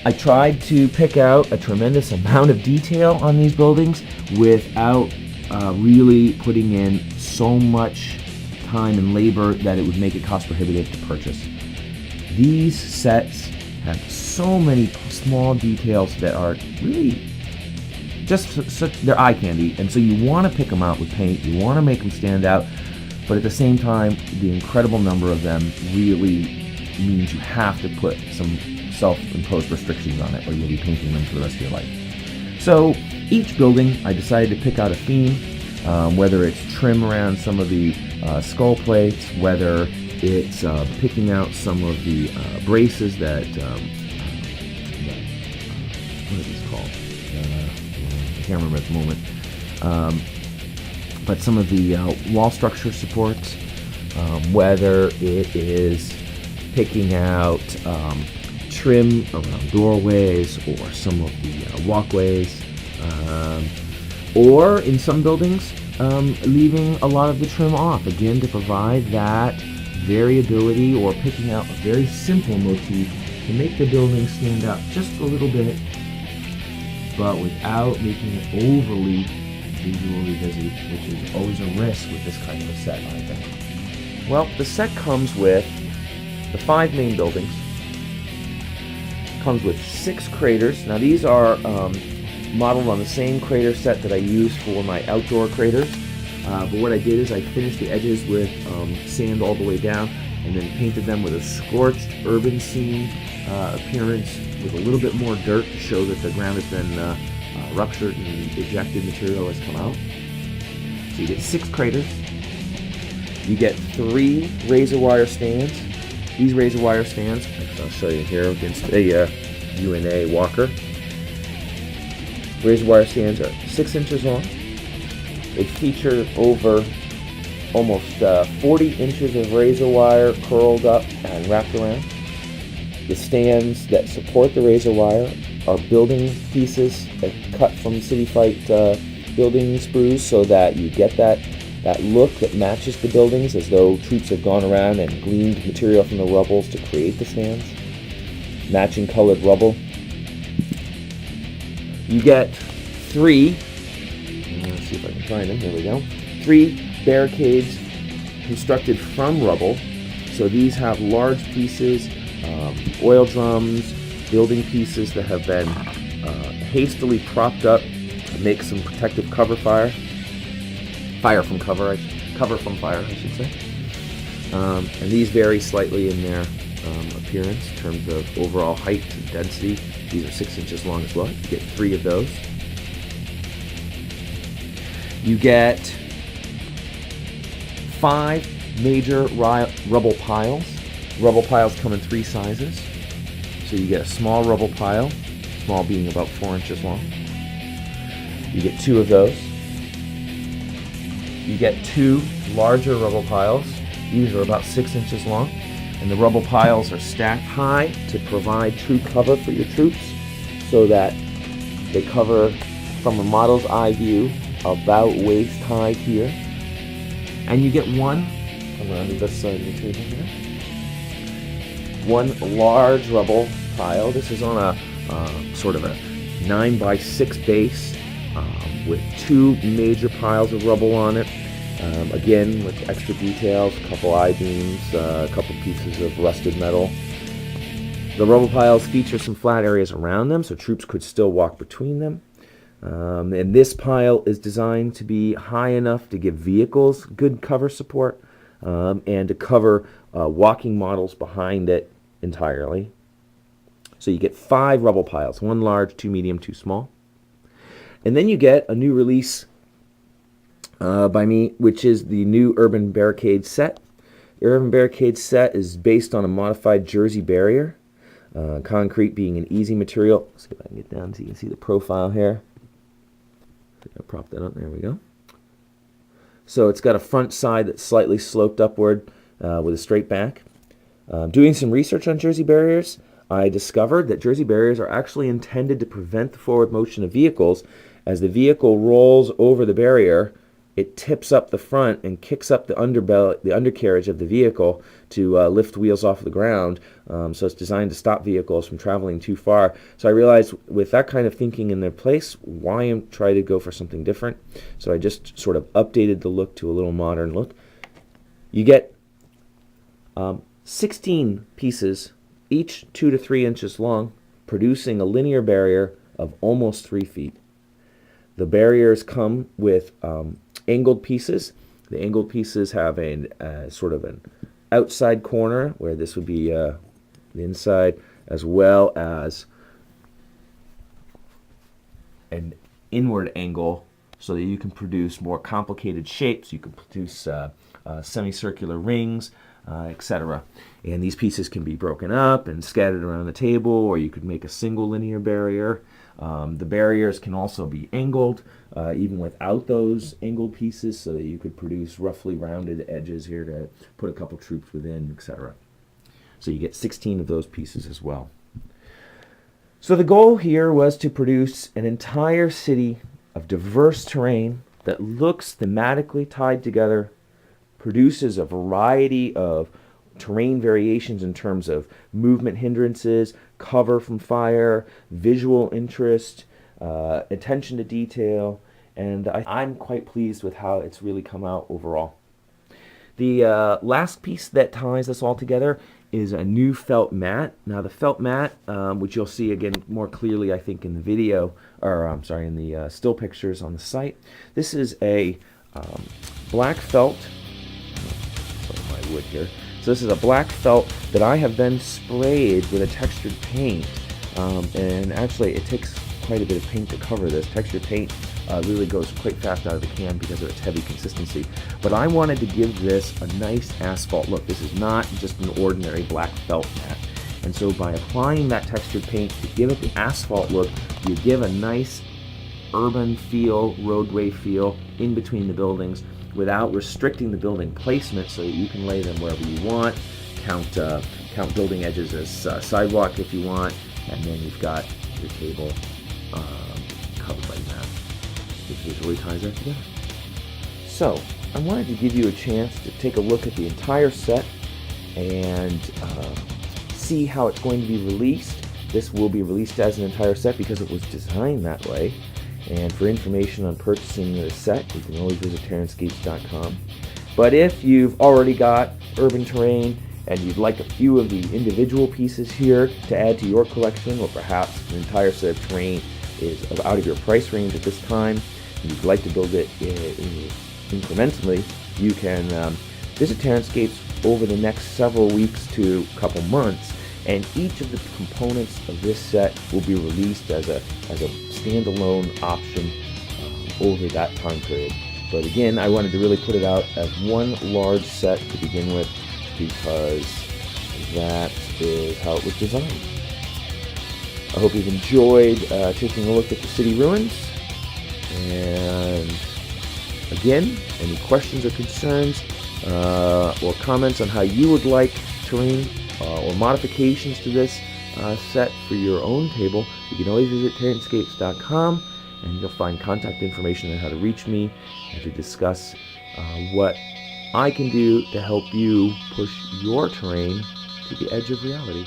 I tried to pick out a tremendous amount of detail on these buildings without really putting in so much time and labor that it would make it cost prohibitive to purchase. These sets have so many small details that are really just such, they're eye candy, and so you want to pick them out with paint, you want to make them stand out, but at the same time, the incredible number of them really means you have to put some self-imposed restrictions on it, or you'll be painting them for the rest of your life. So each building, I decided to pick out a theme, whether it's trim around some of the skull plates, whether it's picking out some of the braces that, what are these called? I can't remember at the moment. But some of the wall structure supports, whether it is picking out trim around doorways or some of the walkways, or in some buildings, leaving a lot of the trim off, again to provide that variability, or picking out a very simple motif to make the building stand out just a little bit, but without making it overly visually busy, which is always a risk with this kind of a set, I think. Well, the set comes with the 5 main buildings. Comes with 6 craters. Now these are modeled on the same crater set that I use for my outdoor craters. But what I did is I finished the edges with sand all the way down, and then painted them with a scorched urban scene appearance with a little bit more dirt to show that the ground has been ruptured and ejected material has come out. So you get 6 craters. You get 3 razor wire stands. These razor wire stands, I'll show you here against a UNA walker. Razor wire stands are 6 inches long. They feature over almost 40 inches of razor wire curled up and wrapped around. The stands that support the razor wire are building pieces that cut from City Fight building sprues, so that you get that look that matches the buildings, as though troops have gone around and gleaned material from the rubbles to create the stands. Matching colored rubble. You get 3, let's see if I can find them, here we go, 3 barricades constructed from rubble. So these have large pieces, oil drums, building pieces that have been hastily propped up to make some protective cover fire. Cover from fire, I should say. And these vary slightly in their appearance in terms of overall height and density. These are 6 inches long as well. You get 3 of those. You get 5 major rubble piles. Rubble piles come in 3 sizes. So you get a small rubble pile, small being about 4 inches long. You get 2 of those. You get 2 larger rubble piles. These are about 6 inches long. And the rubble piles are stacked high to provide true cover for your troops, so that they cover from a model's eye view about waist high here. And you get one, I'm going to this side of the table here, one large rubble pile. This is on a sort of a 9x6 base with 2 major piles of rubble on it. Again, with extra details, a couple I-beams, a couple pieces of rusted metal. The rubble piles feature some flat areas around them, so troops could still walk between them. And this pile is designed to be high enough to give vehicles good cover support, and to cover walking models behind it entirely. So you get 5 rubble piles, 1 large, 2 medium, 2 small. And then you get a new release by me, which is the new Urban Barricade set. The Urban Barricade set is based on a modified jersey barrier, concrete being an easy material. Let's see if I can get down so you can see the profile here. I'll prop that up, there we go. So it's got a front side that's slightly sloped upward with a straight back. Doing some research on jersey barriers, I discovered that jersey barriers are actually intended to prevent the forward motion of vehicles. As the vehicle rolls over the barrier, it tips up the front and kicks up the undercarriage of the vehicle to lift wheels off the ground. So it's designed to stop vehicles from traveling too far. So I realized with that kind of thinking in their place, why try to go for something different? So I just sort of updated the look to a little modern look. You get 16 pieces, each 2 to 3 inches long, producing a linear barrier of almost 3 feet. The barriers come with angled pieces. The angled pieces have a sort of an outside corner where this would be the inside, as well as an inward angle so that you can produce more complicated shapes. You can produce semicircular rings, etc. And these pieces can be broken up and scattered around the table, or you could make a single linear barrier. The barriers can also be angled, even without those angled pieces, so that you could produce roughly rounded edges here to put a couple troops within, etc. So you get 16 of those pieces as well. So the goal here was to produce an entire city of diverse terrain that looks thematically tied together, produces a variety of terrain variations in terms of movement hindrances, cover from fire, visual interest, attention to detail, and I'm quite pleased with how it's really come out overall. The last piece that ties this all together is a new felt mat. Now the felt mat, which you'll see again more clearly I think in the video, or I'm sorry, in the still pictures on the site. This is a black felt, my wood here. So this is a black felt that I have then sprayed with a textured paint, and actually it takes quite a bit of paint to cover this. Textured paint really goes quite fast out of the can because of its heavy consistency. But I wanted to give this a nice asphalt look. This is not just an ordinary black felt mat. And so by applying that textured paint to give it the asphalt look, you give a nice urban feel, roadway feel in between the buildings without restricting the building placement, so that you can lay them wherever you want, count building edges as sidewalk if you want, and then you've got your table covered by that, which visually ties that together. So I wanted to give you a chance to take a look at the entire set and see how it's going to be released. This will be released as an entire set because it was designed that way. And for information on purchasing the set, you can always visit TerranScapes.com. But if you've already got urban terrain and you'd like a few of the individual pieces here to add to your collection, or perhaps an entire set of terrain is out of your price range at this time, and you'd like to build it incrementally, you can visit TerranScapes over the next several weeks to a couple months, and each of the components of this set will be released as a standalone option over that time period. But again, I wanted to really put it out as one large set to begin with, because that is how it was designed. I hope you've enjoyed taking a look at the city ruins. And again, any questions or concerns or comments on how you would like terrain or modifications to this set for your own table, you can always visit TerranScapes.com, and you'll find contact information on how to reach me and to discuss what I can do to help you push your terrain to the edge of reality.